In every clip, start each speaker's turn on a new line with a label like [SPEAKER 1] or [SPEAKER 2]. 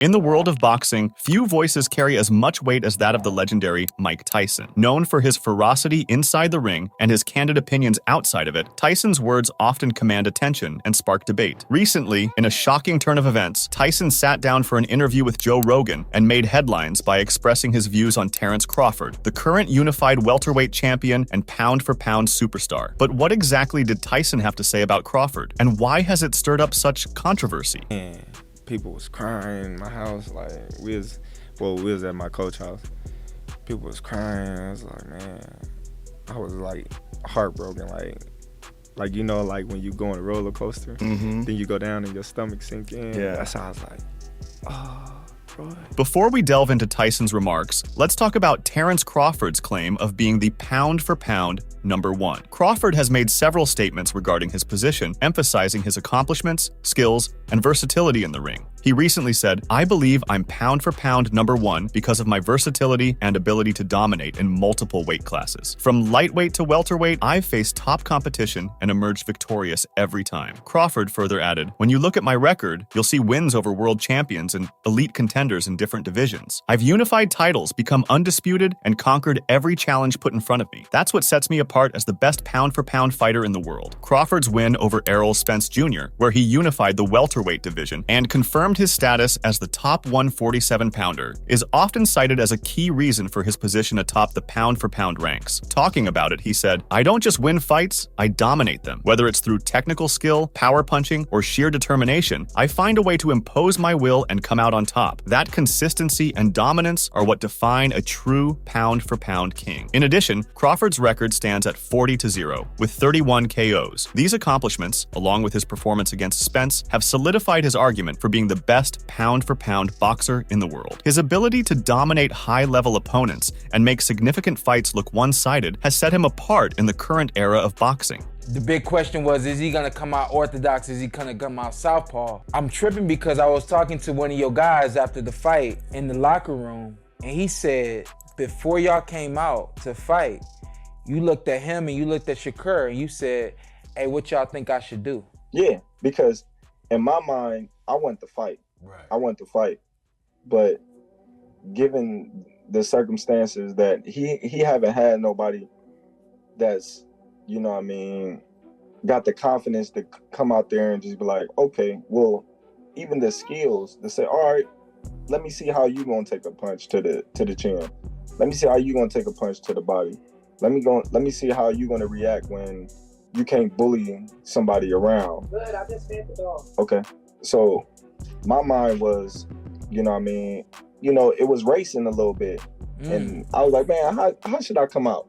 [SPEAKER 1] In the world of boxing, few voices carry as much weight as that of the legendary Mike Tyson. Known for his ferocity inside the ring and his candid opinions outside of it, Tyson's words often command attention and spark debate. Recently, in a shocking turn of events, Tyson sat down for an interview with Joe Rogan and made headlines by expressing his views on Terence Crawford, the current unified welterweight champion and pound-for-pound superstar. But what exactly did Tyson have to say about Crawford, and why has it stirred up such controversy?
[SPEAKER 2] People was crying in my house, like we was at my coach's house. People was crying. I was like, man, I was like heartbroken, like you know, like when you go on a roller coaster, then you go down and your stomach sink in.
[SPEAKER 1] Yeah.
[SPEAKER 2] That's how I was like, oh.
[SPEAKER 1] Before we delve into Tyson's remarks, let's talk about Terence Crawford's claim of being the pound-for-pound #1. Crawford has made several statements regarding his position, emphasizing his accomplishments, skills, and versatility in the ring. He recently said, "I believe I'm pound-for-pound #1 because of my versatility and ability to dominate in multiple weight classes. From lightweight to welterweight, I've faced top competition and emerged victorious every time." Crawford further added, "When you look at my record, you'll see wins over world champions and elite contenders in different divisions. I've unified titles, become undisputed, and conquered every challenge put in front of me. That's what sets me apart as the best pound-for-pound fighter in the world." Crawford's win over Errol Spence Jr., where he unified the welterweight division and confirmed his status as the top 147-pounder, is often cited as a key reason for his position atop the pound-for-pound ranks. Talking about it, he said, "I don't just win fights, I dominate them. Whether it's through technical skill, power punching, or sheer determination, I find a way to impose my will and come out on top. That consistency and dominance are what define a true pound-for-pound king." In addition, Crawford's record stands at 40-0, with 31 KOs. These accomplishments, along with his performance against Spence, have solidified his argument for being the best pound-for-pound boxer in the world. His ability to dominate high-level opponents and make significant fights look one-sided has set him apart in the current era of boxing.
[SPEAKER 3] The big question was, is he gonna come out orthodox? Is he gonna come out southpaw? I'm tripping because I was talking to one of your guys after the fight in the locker room, and he said, before y'all came out to fight, you looked at him and you looked at Shakur and you said, "Hey, what y'all think I should do?"
[SPEAKER 4] Yeah, because in my mind, I want to fight.
[SPEAKER 3] Right.
[SPEAKER 4] I want to fight. But given the circumstances that he haven't had nobody that's, you know what I mean, got the confidence to come out there and just be like, okay, well, even the skills to say, all right, let me see how you gonna take a punch to the chin. Let me see how you gonna take a punch to the body. Let me see how you gonna react when you can't bully somebody around.
[SPEAKER 5] Good, I just fed the dog.
[SPEAKER 4] Okay. So my mind was, you know what I mean, you know, it was racing a little bit. And I was like, man, how should I come out?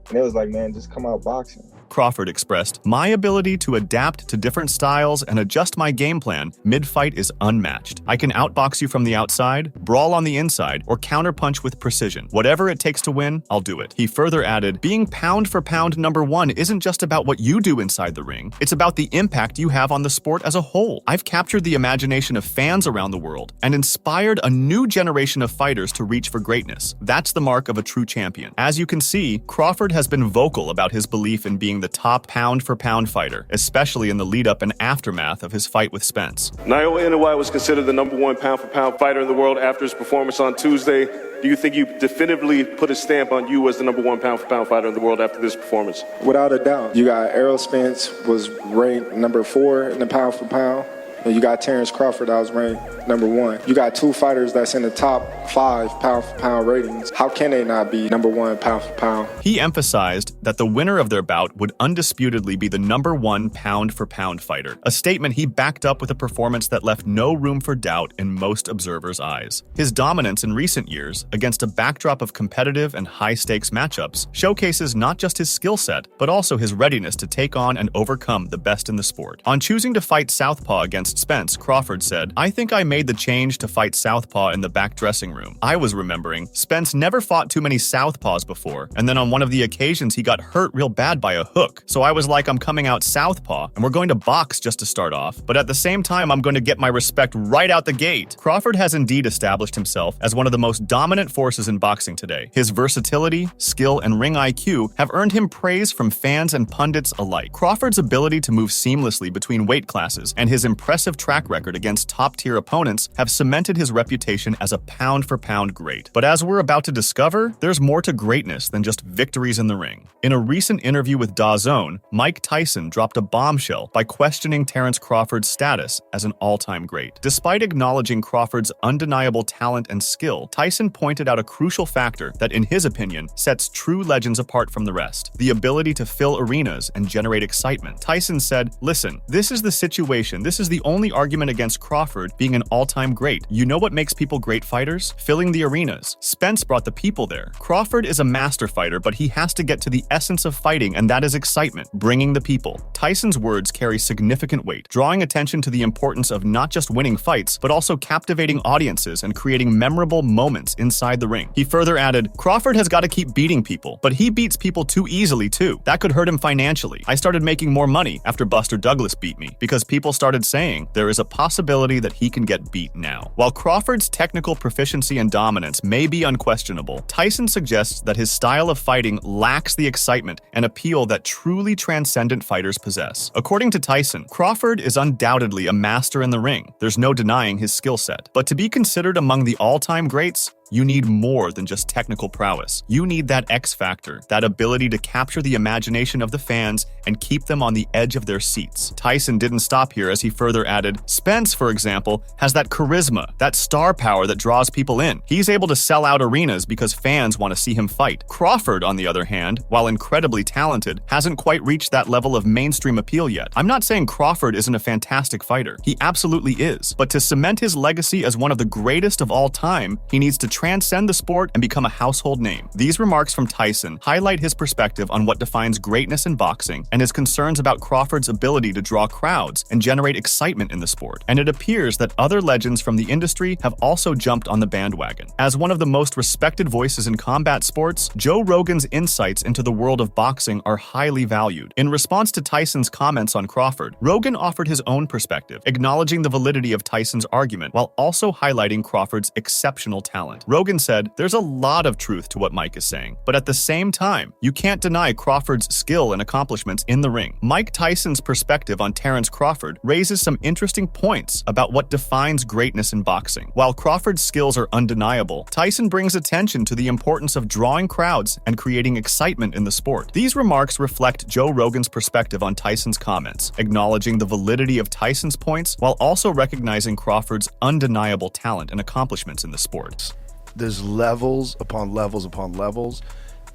[SPEAKER 4] And it was like, man, just come out boxing.
[SPEAKER 1] Crawford expressed, "My ability to adapt to different styles and adjust my game plan mid-fight is unmatched. I can outbox you from the outside, brawl on the inside, or counterpunch with precision. Whatever it takes to win, I'll do it." He further added, "Being pound-for-pound #1 isn't just about what you do inside the ring. It's about the impact you have on the sport as a whole. I've captured the imagination of fans around the world and inspired a new generation of fighters to reach for greatness. That's the mark of a true champion." As you can see, Crawford has been vocal about his belief in being the top pound-for-pound fighter, especially in the lead-up and aftermath of his fight with Spence.
[SPEAKER 6] Naoya Inoue was considered the #1 pound-for-pound fighter in the world after his performance on Tuesday. Do you think you definitively put a stamp on you as the #1 pound-for-pound fighter in the world after this performance?
[SPEAKER 2] Without a doubt. You got Errol Spence was ranked #4 in the pound-for-pound. And you got Terence Crawford that was ranked #1. You got two fighters that's in the top 5 pound-for-pound ratings. How can they not be #1 pound-for-pound?
[SPEAKER 1] He emphasized that the winner of their bout would undisputedly be the #1 pound-for-pound fighter, a statement he backed up with a performance that left no room for doubt in most observers' eyes. His dominance in recent years, against a backdrop of competitive and high-stakes matchups, showcases not just his skill set, but also his readiness to take on and overcome the best in the sport. On choosing to fight southpaw against Spence, Crawford said, "I think I made the change to fight southpaw in the back dressing room. I was remembering, Spence never fought too many southpaws before, and then on one of the occasions he got hurt real bad by a hook. So I was like, I'm coming out southpaw, and we're going to box just to start off, but at the same time I'm going to get my respect right out the gate." Crawford has indeed established himself as one of the most dominant forces in boxing today. His versatility, skill, and ring IQ have earned him praise from fans and pundits alike. Crawford's ability to move seamlessly between weight classes and his impressive impressive track record against top-tier opponents have cemented his reputation as a pound-for-pound great. But as we're about to discover, there's more to greatness than just victories in the ring. In a recent interview with DAZN, Mike Tyson dropped a bombshell by questioning Terence Crawford's status as an all-time great. Despite acknowledging Crawford's undeniable talent and skill, Tyson pointed out a crucial factor that, in his opinion, sets true legends apart from the rest: the ability to fill arenas and generate excitement. Tyson said, "Listen, this is the situation. This is the only argument against Crawford being an all-time great. You know what makes people great fighters? Filling the arenas. Spence brought the people there. Crawford is a master fighter, but he has to get to the essence of fighting, and that is excitement, bringing the people." Tyson's words carry significant weight, drawing attention to the importance of not just winning fights, but also captivating audiences and creating memorable moments inside the ring. He further added, "Crawford has got to keep beating people, but he beats people too easily too. That could hurt him financially. I started making more money after Buster Douglas beat me because people started saying there is a possibility that he can get beat now." While Crawford's technical proficiency and dominance may be unquestionable, Tyson suggests that his style of fighting lacks the excitement and appeal that truly transcendent fighters possess. According to Tyson, Crawford is undoubtedly a master in the ring. There's no denying his skill set. But to be considered among the all-time greats, you need more than just technical prowess. You need that X factor, that ability to capture the imagination of the fans and keep them on the edge of their seats. Tyson didn't stop here as he further added, "Spence, for example, has that charisma, that star power that draws people in. He's able to sell out arenas because fans want to see him fight. Crawford, on the other hand, while incredibly talented, hasn't quite reached that level of mainstream appeal yet. I'm not saying Crawford isn't a fantastic fighter. He absolutely is. But to cement his legacy as one of the greatest of all time, he needs to transcend the sport and become a household name." These remarks from Tyson highlight his perspective on what defines greatness in boxing and his concerns about Crawford's ability to draw crowds and generate excitement in the sport. And it appears that other legends from the industry have also jumped on the bandwagon. As one of the most respected voices in combat sports, Joe Rogan's insights into the world of boxing are highly valued. In response to Tyson's comments on Crawford, Rogan offered his own perspective, acknowledging the validity of Tyson's argument while also highlighting Crawford's exceptional talent. Rogan said, "There's a lot of truth to what Mike is saying, but at the same time, you can't deny Crawford's skill and accomplishments in the ring." Mike Tyson's perspective on Terence Crawford raises some interesting points about what defines greatness in boxing. While Crawford's skills are undeniable, Tyson brings attention to the importance of drawing crowds and creating excitement in the sport. These remarks reflect Joe Rogan's perspective on Tyson's comments, acknowledging the validity of Tyson's points while also recognizing Crawford's undeniable talent and accomplishments in the sport.
[SPEAKER 5] There's levels upon levels upon levels,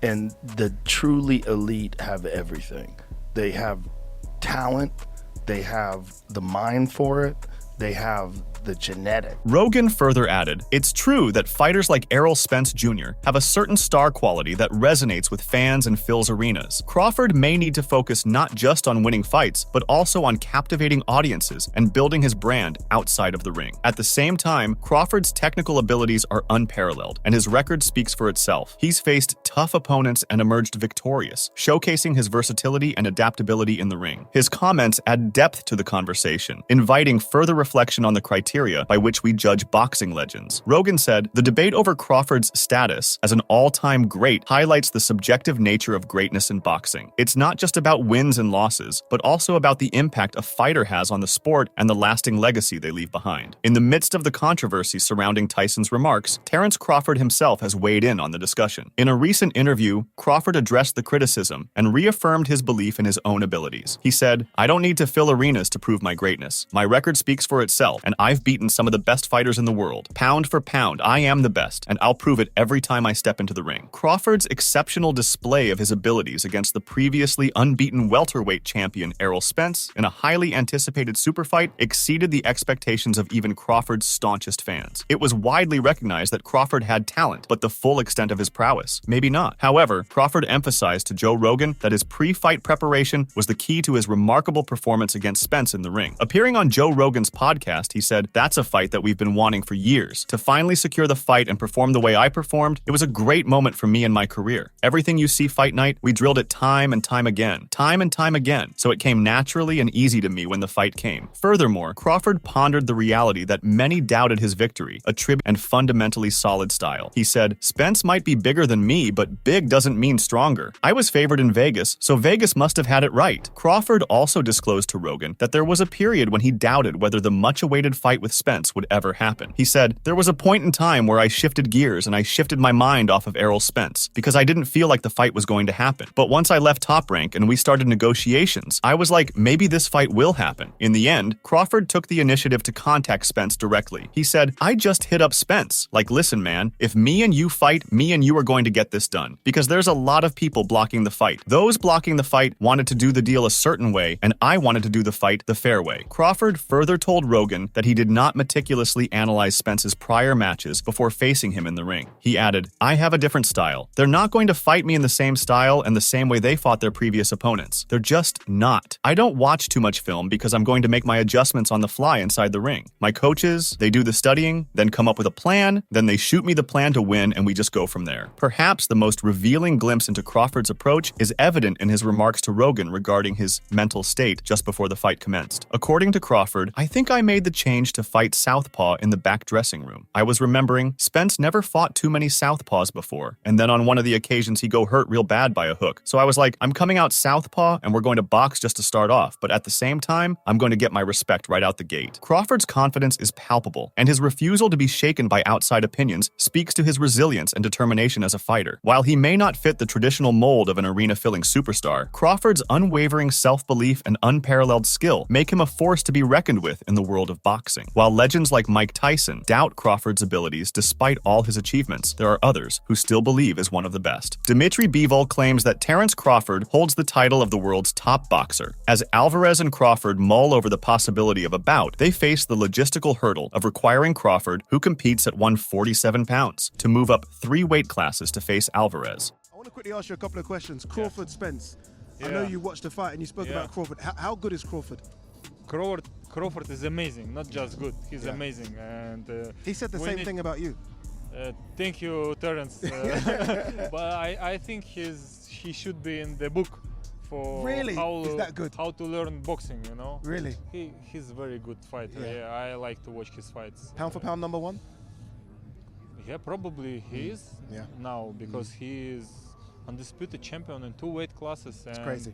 [SPEAKER 5] and the truly elite have everything. They have talent, they have the mind for it, they have the genetic.
[SPEAKER 1] Rogan further added, "It's true that fighters like Errol Spence Jr. have a certain star quality that resonates with fans and fills arenas. Crawford may need to focus not just on winning fights, but also on captivating audiences and building his brand outside of the ring. At the same time, Crawford's technical abilities are unparalleled, and his record speaks for itself. He's faced tough opponents and emerged victorious, showcasing his versatility and adaptability in the ring." His comments add depth to the conversation, inviting further reflection on the criteria by which we judge boxing legends. Rogan said, "The debate over Crawford's status as an all-time great highlights the subjective nature of greatness in boxing. It's not just about wins and losses, but also about the impact a fighter has on the sport and the lasting legacy they leave behind." In the midst of the controversy surrounding Tyson's remarks, Terence Crawford himself has weighed in on the discussion. In a recent interview, Crawford addressed the criticism and reaffirmed his belief in his own abilities. He said, "I don't need to fill arenas to prove my greatness. My record speaks for itself, and I've beaten some of the best fighters in the world. Pound for pound, I am the best, and I'll prove it every time I step into the ring." Crawford's exceptional display of his abilities against the previously unbeaten welterweight champion Errol Spence in a highly anticipated super fight exceeded the expectations of even Crawford's staunchest fans. It was widely recognized that Crawford had talent, but the full extent of his prowess, maybe not. However, Crawford emphasized to Joe Rogan that his pre-fight preparation was the key to his remarkable performance against Spence in the ring. Appearing on Joe Rogan's podcast, he said, "That's a fight that we've been wanting for years. To finally secure the fight and perform the way I performed, it was a great moment for me in my career. Everything you see fight night, we drilled it time and time again, so it came naturally and easy to me when the fight came." Furthermore, Crawford pondered the reality that many doubted his victory, and fundamentally solid style. He said, "Spence might be bigger than me, but big doesn't mean stronger. I was favored in Vegas, so Vegas must have had it right." Crawford also disclosed to Rogan that there was a period when he doubted whether the much-awaited fight with Spence would ever happen. He said, "There was a point in time where I shifted gears and I shifted my mind off of Errol Spence because I didn't feel like the fight was going to happen. But once I left Top Rank and we started negotiations, I was like, maybe this fight will happen." In the end, Crawford took the initiative to contact Spence directly. He said, "I just hit up Spence. Like, listen, man, if me and you fight, me and you are going to get this done. Because there's a lot of people blocking the fight. Those blocking the fight wanted to do the deal a certain way, and I wanted to do the fight the fair way." Crawford further told Rogan that he did not meticulously analyze Spence's prior matches before facing him in the ring. He added, "I have a different style. They're not going to fight me in the same style and the same way they fought their previous opponents. They're just not. I don't watch too much film because I'm going to make my adjustments on the fly inside the ring. My coaches, they do the studying, then come up with a plan, then they shoot me the plan to win, and we just go from there." Perhaps the most revealing glimpse into Crawford's approach is evident in his remarks to Rogan regarding his mental state just before the fight commenced. According to Crawford, "I think I made the change to fight southpaw in the back dressing room. I was remembering Spence never fought too many southpaws before, and then on one of the occasions he go hurt real bad by a hook. So I was like, I'm coming out southpaw and we're going to box just to start off, but at the same time, I'm going to get my respect right out the gate." Crawford's confidence is palpable, and his refusal to be shaken by outside opinions speaks to his resilience and determination as a fighter. While he may not fit the traditional mold of an arena-filling superstar, Crawford's unwavering self-belief and unparalleled skill make him a force to be reckoned with in the world of boxing. While legends like Mike Tyson doubt Crawford's abilities despite all his achievements, there are others who still believe is one of the best. Dimitri Bivol claims that Terence Crawford holds the title of the world's top boxer. As Alvarez and Crawford mull over the possibility of a bout, they face the logistical hurdle of requiring Crawford, who competes at 147 pounds, to move up 3 weight classes to face Alvarez.
[SPEAKER 7] I want to quickly ask you a couple of questions. Crawford, Spence. I know you watched the fight and you spoke about Crawford. How good is Crawford?
[SPEAKER 8] Crawford is amazing, not just good. He's amazing, and
[SPEAKER 7] he said the same thing about you.
[SPEAKER 8] Thank you, Terence. But I think he should be in the book for
[SPEAKER 7] Really? Is that good?
[SPEAKER 8] how to learn boxing. You know.
[SPEAKER 7] Really?
[SPEAKER 8] He's a very good fighter. Yeah, I like to watch his fights.
[SPEAKER 7] Pound for pound, number one.
[SPEAKER 8] Yeah, probably he is now because he is undisputed champion in 2 weight classes.
[SPEAKER 7] It's crazy.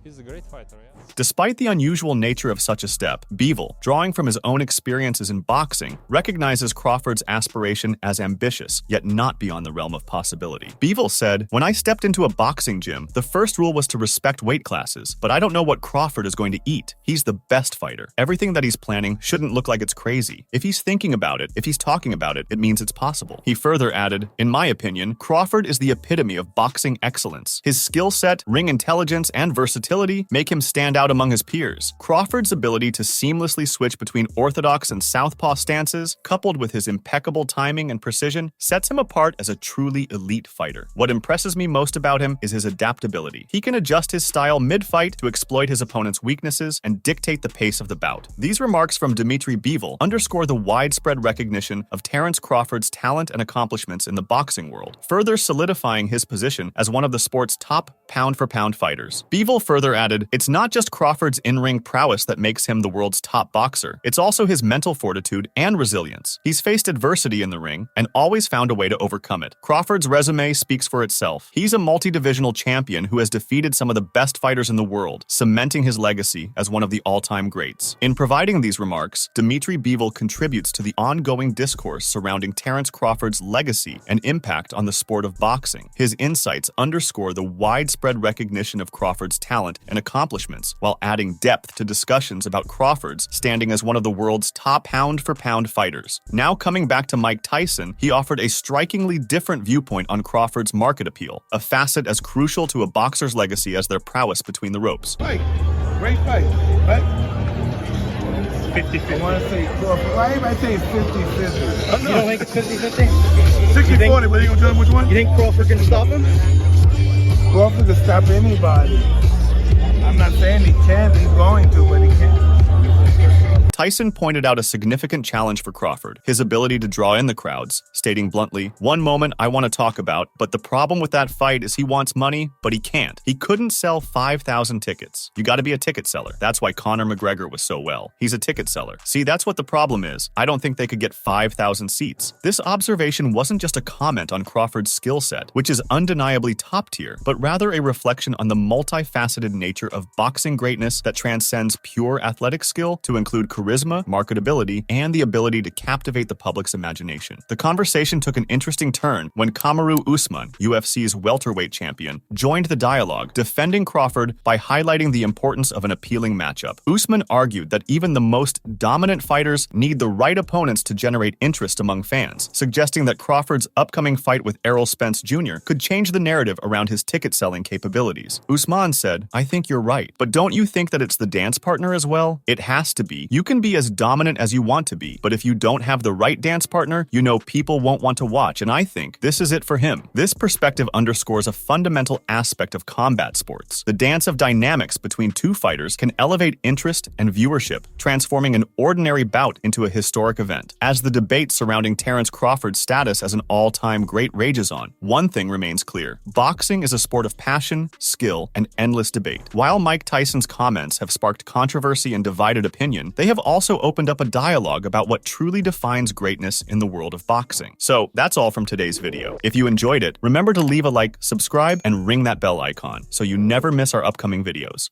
[SPEAKER 8] He's a great fighter, yeah.
[SPEAKER 1] Despite the unusual nature of such a step, Bivol, drawing from his own experiences in boxing, recognizes Crawford's aspiration as ambitious, yet not beyond the realm of possibility. Bivol said, "When I stepped into a boxing gym, the first rule was to respect weight classes, but I don't know what Crawford is going to eat. He's the best fighter. Everything that he's planning shouldn't look like it's crazy. If he's thinking about it, if he's talking about it, it means it's possible." He further added, "In my opinion, Crawford is the epitome of boxing excellence. His skill set, ring intelligence, and versatility make him stand out among his peers. Crawford's ability to seamlessly switch between orthodox and southpaw stances, coupled with his impeccable timing and precision, sets him apart as a truly elite fighter. What impresses me most about him is his adaptability. He can adjust his style mid-fight to exploit his opponent's weaknesses and dictate the pace of the bout." These remarks from Dimitri Bivol underscore the widespread recognition of Terence Crawford's talent and accomplishments in the boxing world, further solidifying his position as one of the sport's top pound-for-pound fighters. Bivol further added, "It's not just Crawford's in-ring prowess that makes him the world's top boxer. It's also his mental fortitude and resilience. He's faced adversity in the ring and always found a way to overcome it. Crawford's resume speaks for itself. He's a multi-divisional champion who has defeated some of the best fighters in the world, cementing his legacy as one of the all-time greats." In providing these remarks, Dimitri Bivol contributes to the ongoing discourse surrounding Terence Crawford's legacy and impact on the sport of boxing. His insights underscore the widespread recognition of Crawford's talent and accomplishments, while adding depth to discussions about Crawford's standing as one of the world's top pound-for-pound fighters. Now coming back to Mike Tyson, he offered a strikingly different viewpoint on Crawford's market appeal, a facet as crucial to a boxer's legacy as their prowess between the ropes.
[SPEAKER 9] Fight. Great fight, right? 50-50. I want to say Crawford. Why everybody say 50-50?
[SPEAKER 10] You don't think it's 50-50?
[SPEAKER 9] 60-40, but you gonna tell them which one?
[SPEAKER 10] You think Crawford can stop him?
[SPEAKER 9] Crawford can stop anybody. I'm not saying he can't, he's going to, but he can't.
[SPEAKER 1] Tyson pointed out a significant challenge for Crawford, his ability to draw in the crowds, stating bluntly, "One moment I want to talk about, but the problem with that fight is he wants money, but he can't. He couldn't sell 5,000 tickets. You gotta be a ticket seller. That's why Conor McGregor was so well. He's a ticket seller. See, that's what the problem is. I don't think they could get 5,000 seats." This observation wasn't just a comment on Crawford's skill set, which is undeniably top tier, but rather a reflection on the multifaceted nature of boxing greatness that transcends pure athletic skill to include charisma charisma, marketability, and the ability to captivate the public's imagination. The conversation took an interesting turn when Kamaru Usman, UFC's welterweight champion, joined the dialogue, defending Crawford by highlighting the importance of an appealing matchup. Usman argued that even the most dominant fighters need the right opponents to generate interest among fans, suggesting that Crawford's upcoming fight with Errol Spence Jr. could change the narrative around his ticket-selling capabilities. Usman said, "I think you're right, but don't you think that it's the dance partner as well? It has to be. You can be as dominant as you want to be, but if you don't have the right dance partner, you know people won't want to watch, and I think this is it for him." This perspective underscores a fundamental aspect of combat sports. The dance of dynamics between two fighters can elevate interest and viewership, transforming an ordinary bout into a historic event. As the debate surrounding Terence Crawford's status as an all-time great rages on, one thing remains clear. Boxing is a sport of passion, skill, and endless debate. While Mike Tyson's comments have sparked controversy and divided opinion, they have also opened up a dialogue about what truly defines greatness in the world of boxing. So that's all from today's video. If you enjoyed it, remember to leave a like, subscribe, and ring that bell icon so you never miss our upcoming videos.